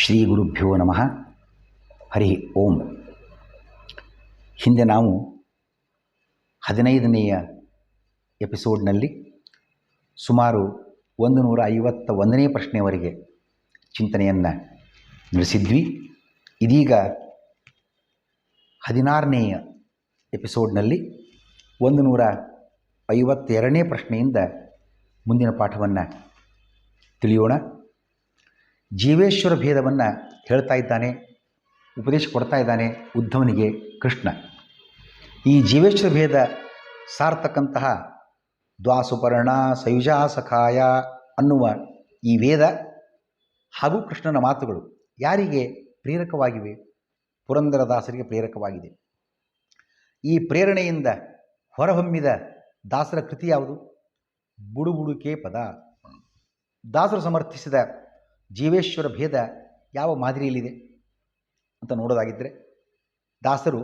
ಶ್ರೀ ಗುರುಭ್ಯೋ ನಮಃ. ಹರಿ ಓಂ. ಹಿಂದೆ ನಾವು 15ನೆಯ ಎಪಿಸೋಡ್ನಲ್ಲಿ ಸುಮಾರು 151ನೇ ಪ್ರಶ್ನೆಯವರೆಗೆ ಚಿಂತನೆಯನ್ನು ನಡೆಸಿದ್ವಿ. ಇದೀಗ 16ನೆಯ ಎಪಿಸೋಡ್ನಲ್ಲಿ 152ನೇ ಪ್ರಶ್ನೆಯಿಂದ ಮುಂದಿನ ಪಾಠವನ್ನು ತಿಳಿಯೋಣ. ಜೀವೇಶ್ವರ ಭೇದವನ್ನು ಹೇಳ್ತಾ ಇದ್ದಾನೆ, ಉಪದೇಶ ಕೊಡ್ತಾ ಇದ್ದಾನೆ ಉದ್ಧವನಿಗೆ ಕೃಷ್ಣ. ಈ ಜೀವೇಶ್ವರ ಭೇದ ಸಾರ್ತಕ್ಕಂತಹ ದ್ವಾಸುಪರ್ಣ ಸಯುಜಾ ಸಖಾಯ ಅನ್ನುವ ಈ ವೇದ ಹಾಗೂ ಕೃಷ್ಣನ ಮಾತುಗಳು ಯಾರಿಗೆ ಪ್ರೇರಕವಾಗಿವೆ? ಪುರಂದರದಾಸರಿಗೆ ಪ್ರೇರಕವಾಗಿದೆ. ಈ ಪ್ರೇರಣೆಯಿಂದ ಹೊರಹೊಮ್ಮಿದ ದಾಸರ ಕೃತಿ ಯಾವುದು? ಬುಡುಬುಡುಕೆ ಪದ. ದಾಸರು ಸಮರ್ಥಿಸಿದ ಜೀವೇಶ್ವರ ಭೇದ ಯಾವ ಮಾದರಿಯಲ್ಲಿದೆ ಅಂತ ನೋಡೋದಾಗಿದ್ದರೆ, ದಾಸರು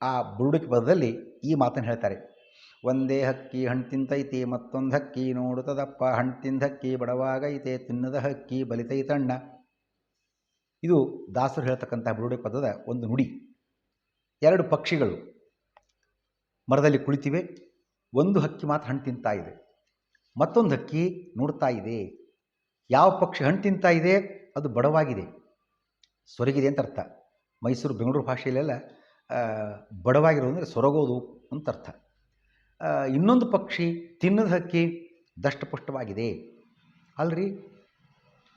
ಆ ಬುಡುಬುಡುಕೆ ಪದದಲ್ಲಿ ಈ ಮಾತನ್ನು ಹೇಳ್ತಾರೆ. ಒಂದೇ ಹಕ್ಕಿ ಹಣ್ಣು ತಿಂತೈತೆ, ಮತ್ತೊಂದು ಹಕ್ಕಿ ನೋಡುತ್ತದಪ್ಪ, ಹಣ್ಣು ತಿಂದ ಹಕ್ಕಿ ಬಡವಾಗೈತೆ, ತಿನ್ನದ ಹಕ್ಕಿ ಬಲಿತೈತಣ್ಣ. ಇದು ದಾಸರು ಹೇಳ್ತಕ್ಕಂಥ ಬುಡುಬುಡುಕೆ ಪದದ ಒಂದು ನುಡಿ. ಎರಡು ಪಕ್ಷಿಗಳು ಮರದಲ್ಲಿ ಕುಳಿತಿವೆ. ಒಂದು ಹಕ್ಕಿ ಮಾತ್ರ ಹಣ್ಣು ತಿಂತಾ ಇದೆ, ಮತ್ತೊಂದು ಹಕ್ಕಿ ನೋಡ್ತಾ ಇದೆ. ಯಾವ ಪಕ್ಷಿ ಹಣ್ಣು ತಿಂತಾ ಇದೆ ಅದು ಬಡವಾಗಿದೆ, ಸೊರಗಿದೆ ಅಂತ ಅರ್ಥ. ಮೈಸೂರು ಬೆಂಗಳೂರು ಭಾಷೆಯಲ್ಲೆಲ್ಲ ಬಡವಾಗಿರೋದು ಅಂದರೆ ಸೊರಗೋದು ಅಂತ ಅರ್ಥ. ಇನ್ನೊಂದು ಪಕ್ಷಿ ತಿನ್ನದ ಹಕ್ಕಿ ದಷ್ಟಪುಷ್ಟವಾಗಿದೆ. ಅಲ್ರಿ,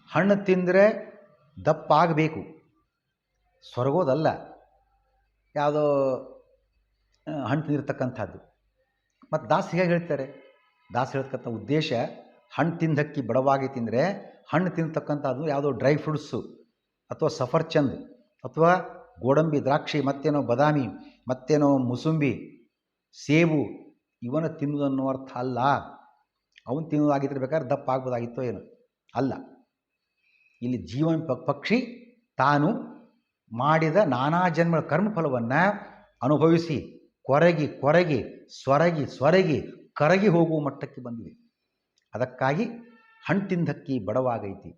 ಹಣ್ಣು ತಿಂದರೆ ದಪ್ಪ ಆಗಬೇಕು, ಸೊರಗೋದಲ್ಲ. ಯಾವುದೋ ಹಣ್ಣು ತಿಂದಿರ್ತಕ್ಕಂಥದ್ದು. ಮತ್ತು ದಾಸ ಹೇಗೆ ಹೇಳ್ತಾರೆ? ದಾಸ ಹೇಳ್ತಕ್ಕಂಥ ಉದ್ದೇಶ, ಹಣ್ಣು ತಿಂದಕ್ಕಿ ಬಡವಾಗಿ ತಿಂದರೆ ಹಣ್ಣು ತಿಂತಕ್ಕಂಥದ್ದು ಯಾವುದೋ ಡ್ರೈ ಫ್ರೂಟ್ಸು ಅಥವಾ ಸಫರ್ಚಂದ್ ಅಥವಾ ಗೋಡಂಬಿ, ದ್ರಾಕ್ಷಿ, ಮತ್ತೇನೋ ಬಾದಾಮಿ, ಮತ್ತೇನೋ ಮುಸುಂಬಿ, ಸೇಬು ಇವನ್ನ ತಿನ್ನುವುದನ್ನೋ ಅರ್ಥ ಅಲ್ಲ. ಅವನು ತಿನ್ನೋದಾಗಿದ್ದರೆ ಬೇಕಾದ್ರೆ ದಪ್ಪ ಆಗ್ಬೋದಾಗಿತ್ತೋ ಏನೋ ಅಲ್ಲ. ಇಲ್ಲಿ ಜೀವನ ಪಕ್ಷಿ ತಾನು ಮಾಡಿದ ನಾನಾ ಜನ್ಮಗಳ ಕರ್ಮಫಲವನ್ನು ಅನುಭವಿಸಿ ಕೊರಗಿ ಕೊರಗಿ ಸೊರಗಿ ಸೊರಗಿ ಕರಗಿ ಹೋಗುವ ಮಟ್ಟಕ್ಕೆ ಬಂದಿದೆ. ಅದಕ್ಕಾಗಿ ಹಣ್ಣು ತಿಂದಕ್ಕಿ ಬಡವಾಗೈತಿ.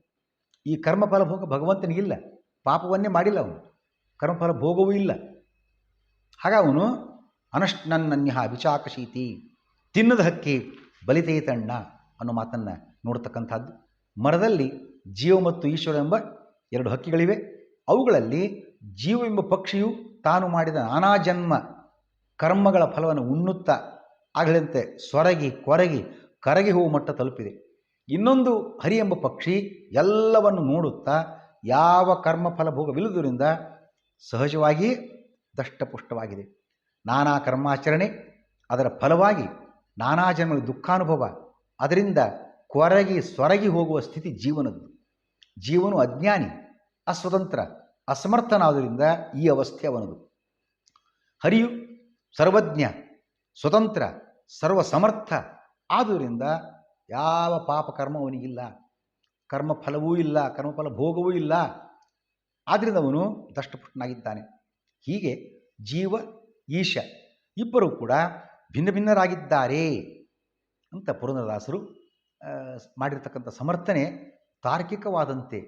ಈ ಕರ್ಮಫಲ ಭೋಗ ಭಗವಂತನಿಗಿಲ್ಲ, ಪಾಪವನ್ನೇ ಮಾಡಿಲ್ಲ ಅವನು, ಕರ್ಮಫಲ ಭೋಗವೂ ಇಲ್ಲ. ಹಾಗ ಅವನು ಅನಶ್ನನ್ಯ ವಿಚಾಕಶೀತಿ, ತಿನ್ನದ ಹಕ್ಕಿ ಬಲಿತೈತಣ್ಣ ಅನ್ನೋ ಮಾತನ್ನು ನೋಡ್ತಕ್ಕಂಥದ್ದು. ಮರದಲ್ಲಿ ಜೀವ ಮತ್ತು ಈಶ್ವರ ಎಂಬ ಎರಡು ಹಕ್ಕಿಗಳಿವೆ. ಅವುಗಳಲ್ಲಿ ಜೀವ ಎಂಬ ಪಕ್ಷಿಯು ತಾನು ಮಾಡಿದ ನಾನಾ ಜನ್ಮ ಕರ್ಮಗಳ ಫಲವನ್ನು ಉಣ್ಣುತ್ತಾ ಆಗಲಂತೆ ಸೊರಗಿ ಕೊರಗಿ ಕರಗಿ ಹೋಗುವ ಮಟ್ಟ ತಲುಪಿದೆ. ಇನ್ನೊಂದು ಹರಿ ಎಂಬ ಪಕ್ಷಿ ಎಲ್ಲವನ್ನು ನೋಡುತ್ತಾ ಯಾವ ಕರ್ಮಫಲ ಭೋಗವಿಲ್ಲದರಿಂದ ಸಹಜವಾಗಿ ದಷ್ಟಪುಷ್ಟವಾಗಿದೆ. ನಾನಾ ಕರ್ಮಾಚರಣೆ, ಅದರ ಫಲವಾಗಿ ನಾನಾ ಜನ್ಮಗಳ ದುಃಖಾನುಭವ, ಅದರಿಂದ ಕೊರಗಿ ಸೊರಗಿ ಹೋಗುವ ಸ್ಥಿತಿ ಜೀವನದ್ದು. ಜೀವನು ಅಜ್ಞಾನಿ, ಅಸ್ವತಂತ್ರ, ಅಸಮರ್ಥನಾದ್ದರಿಂದ ಈ ಅವಸ್ಥೆ ಅವನದು. ಹರಿಯು ಸರ್ವಜ್ಞ, ಸ್ವತಂತ್ರ, ಸರ್ವಸಮರ್ಥ ಆದುದರಿಂದ ಯಾವ ಪಾಪಕರ್ಮ ಅವನಿಗಿಲ್ಲ, ಕರ್ಮಫಲವೂ ಇಲ್ಲ, ಕರ್ಮಫಲ ಭೋಗವೂ ಇಲ್ಲ. ಆದ್ದರಿಂದ ಅವನು ದಷ್ಟಪುಷ್ಟನಾಗಿದ್ದಾನೆ. ಹೀಗೆ ಜೀವ ಈಶ ಇಬ್ಬರೂ ಕೂಡ ಭಿನ್ನ ಭಿನ್ನರಾಗಿದ್ದಾರೆ ಅಂತ ಪುರಂದರದಾಸರು ಮಾಡಿರ್ತಕ್ಕಂಥ ಸಮರ್ಥನೆ ತಾರ್ಕಿಕವಾದಂತೆ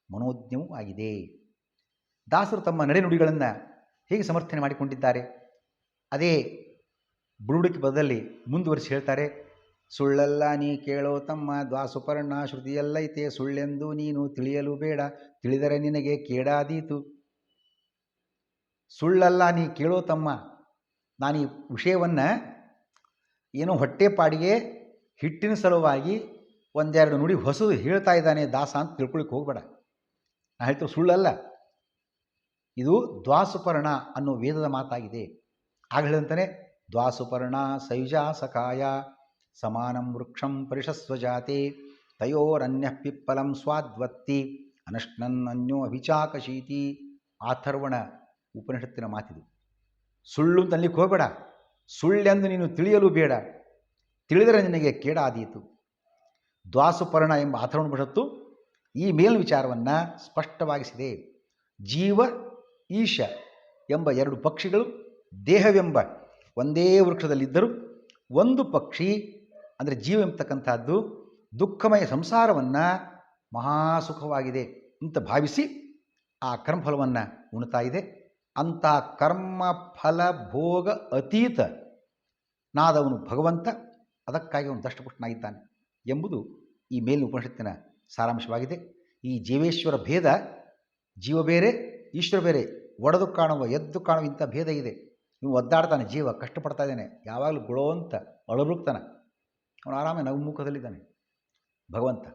ಮನೋಜ್ಞವೂ ಆಗಿದೆ. ದಾಸರು ತಮ್ಮ ನಡೆನುಡಿಗಳನ್ನು ಹೇಗೆ ಸಮರ್ಥನೆ ಮಾಡಿಕೊಂಡಿದ್ದಾರೆ ಅದೇ ಬುಡುಬುಡುಕೆ ಪದದಲ್ಲಿ ಮುಂದುವರಿಸಿ ಹೇಳ್ತಾರೆ. ಸುಳ್ಳಲ್ಲ ನೀ ಕೇಳೋ ತಮ್ಮ, ದ್ವಾಸುಪರ್ಣ ಶ್ರುತಿಯಲ್ಲೈತೆ, ಸುಳ್ಳೆಂದು ನೀನು ತಿಳಿಯಲು ಬೇಡ, ತಿಳಿದರೆ ನಿನಗೆ ಕೇಡಾದೀತು. ಸುಳ್ಳಲ್ಲ ನೀ ಕೇಳೋ ತಮ್ಮ, ನಾನು ಈ ವಿಷಯವನ್ನು ಏನೋ ಹೊಟ್ಟೆಪಾಡಿಗೆ ಹಿಟ್ಟಿನ ಸಲುವಾಗಿ ಒಂದೆರಡು ನುಡಿ ಹೊಸದು ಹೇಳ್ತಾ ಇದ್ದಾನೆ ದಾಸ ಅಂತ ತಿಳ್ಕೊಳಿಕ್ಕೆ ಹೋಗಬೇಡ. ನಾನು ಹೇಳ್ತೀವಿ ಸುಳ್ಳಲ್ಲ, ಇದು ದ್ವಾಸುಪರ್ಣ ಅನ್ನೋ ವೇದದ ಮಾತಾಗಿದೆ. ಆಗ ಹೇಳಿದಂತಾನೆ, ದ್ವಾಸುಪರ್ಣ ಸಯುಜಾ ಸಖಾಯ ಸಮಾನಂ ವೃಕ್ಷಂ ಪರಿಷಸ್ವಜಾತೆ ತಯೋರನ್ಯ ಪಿಪ್ಪಲಂ ಸ್ವಾದ್ವತ್ತಿ ಅನಶ್ನನ್ನನ್ಯೋ ಅಭಿಚಾಕಶೀತಿ. ಅಥರ್ವಣ ಉಪನಿಷತ್ತಿನ ಮಾತಿದು. ಸುಳ್ಳು ಅಂತ ಅಲ್ಲಿಗೆ ಹೋಗಬೇಡ, ಸುಳ್ಳೆಂದು ನೀನು ತಿಳಿಯಲು ಬೇಡ, ತಿಳಿದರೆ ನಿನಗೆ ಕೇಡಾದೀತು. ದ್ವಾಸುಪರ್ಣ ಎಂಬ ಅಥರ್ವಣ ಉಪನಿಷತ್ತು ಈ ಮೇಲಿನ ವಿಚಾರವನ್ನು ಸ್ಪಷ್ಟವಾಗಿಸಿದೆ. ಜೀವ ಈಶ ಎಂಬ ಎರಡು ಪಕ್ಷಿಗಳು ದೇಹವೆಂಬ ಒಂದೇ ವೃಕ್ಷದಲ್ಲಿದ್ದರೂ ಒಂದು ಪಕ್ಷಿ ಅಂದರೆ ಜೀವ ಎಂಬತಕ್ಕಂಥದ್ದು ದುಃಖಮಯ ಸಂಸಾರವನ್ನು ಮಹಾಸುಖವಾಗಿದೆ ಅಂತ ಭಾವಿಸಿ ಆ ಕರ್ಮಫಲವನ್ನು ಉಣ್ತಾ ಇದೆ. ಅಂಥ ಕರ್ಮಫಲ ಭೋಗ ಅತೀತ ನಾದವನು ಭಗವಂತ, ಅದಕ್ಕಾಗಿ ಅವನು ದಷ್ಟಪುಷ್ಟನಾಗಿದ್ದಾನೆ ಎಂಬುದು ಈ ಮೇಲಿನ ಉಪನಿಷತ್ತಿನ ಸಾರಾಂಶವಾಗಿದೆ. ಈ ಜೀವೇಶ್ವರ ಭೇದ, ಜೀವ ಬೇರೆ ಈಶ್ವರ ಬೇರೆ, ಒಡೆದು ಕಾಣುವ ಎದ್ದು ಕಾಣುವ ಇಂಥ ಭೇದ ಇದೆ. ನೀವು ಒದ್ದಾಡ್ತಾನೆ, ಜೀವ ಕಷ್ಟಪಡ್ತಾ ಇದ್ದಾನೆ, ಯಾವಾಗಲೂ ಗುಳೋ ಅಂತ ಅಳಬುಕ್ತಾನೆ, ಅವನು ಆರಾಮ ನಗುಮುಖದಲ್ಲಿದ್ದಾನೆ. ಭಗವಂತ